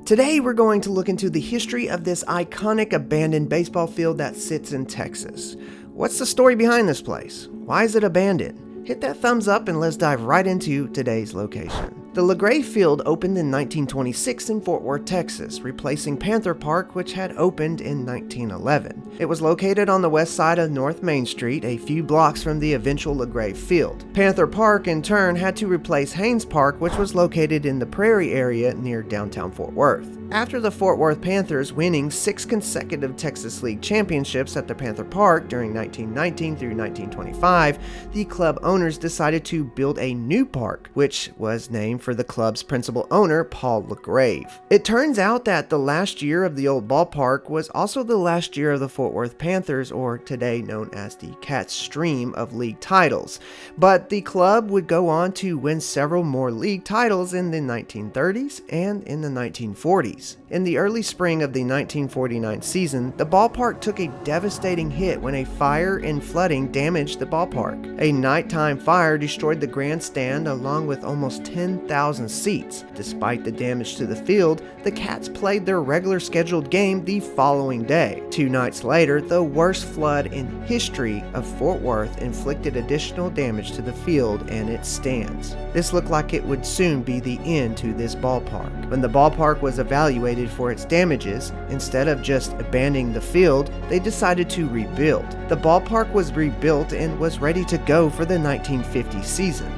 Today, we're going to look into the history of this iconic abandoned baseball field that sits in Texas. What's the story behind this place? Why is it abandoned? Hit that thumbs up and let's dive right into today's location. The LaGrave Field opened in 1926 in Fort Worth, Texas, replacing Panther Park, which had opened in 1911. It was located on the west side of North Main Street, a few blocks from the eventual LaGrave Field. Panther Park, in turn, had to replace Haynes Park, which was located in the Prairie area near downtown Fort Worth. After the Fort Worth Panthers winning 6 consecutive Texas League championships at the Panther Park during 1919 through 1925, the club owners decided to build a new park, which was named for the club's principal owner, Paul LaGrave. It turns out that the last year of the old ballpark was also the last year of the Fort Worth Panthers, or today known as the Cats' stream of league titles. But the club would go on to win several more league titles in the 1930s and in the 1940s. In the early spring of the 1949 season, the ballpark took a devastating hit when a fire and flooding damaged the ballpark. A nighttime fire destroyed the grandstand along with almost 10,000 seats. Despite the damage to the field, the Cats played their regular scheduled game the following day. 2 nights later, the worst flood in history of Fort Worth inflicted additional damage to the field and its stands. This looked like it would soon be the end to this ballpark. When the ballpark was evaluated for its damages, instead of just abandoning the field, they decided to rebuild. The ballpark was rebuilt and was ready to go for the 1950 season.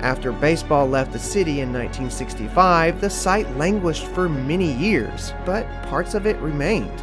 After baseball left the city in 1965, the site languished for many years, but parts of it remained.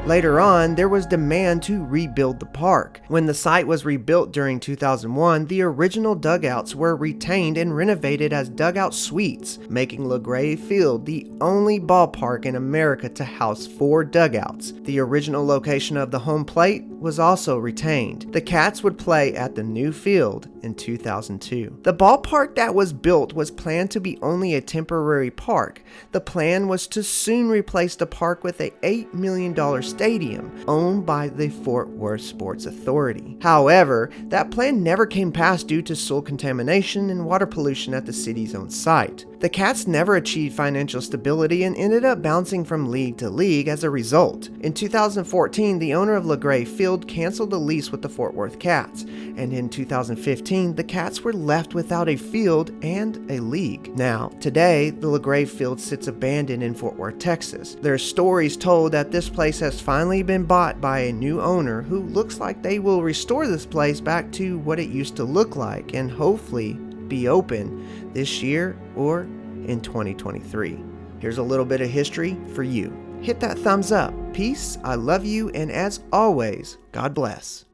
Later on, there was demand to rebuild the park. When the site was rebuilt during 2001, the original dugouts were retained and renovated as dugout suites, making LaGrave Field the only ballpark in America to house 4 dugouts. The original location of the home plate was also retained. The Cats would play at the new field in 2002. The ballpark that was built was planned to be only a temporary park. The plan was to soon replace the park with an $8 million stadium owned by the Fort Worth Sports Authority. However, that plan never came past due to soil contamination and water pollution at the city's own site. The Cats never achieved financial stability and ended up bouncing from league to league as a result. In 2014, the owner of LaGrave Field canceled the lease with the Fort Worth Cats, and in 2015, the Cats were left without a field and a league. Now, today, the LaGrave Field sits abandoned in Fort Worth, Texas. There are stories told that this place has finally been bought by a new owner who looks like they will restore this place back to what it used to look like and hopefully be open this year or in 2023. Here's a little bit of history for you. Hit that thumbs up. Peace, I love you, and as always, God bless.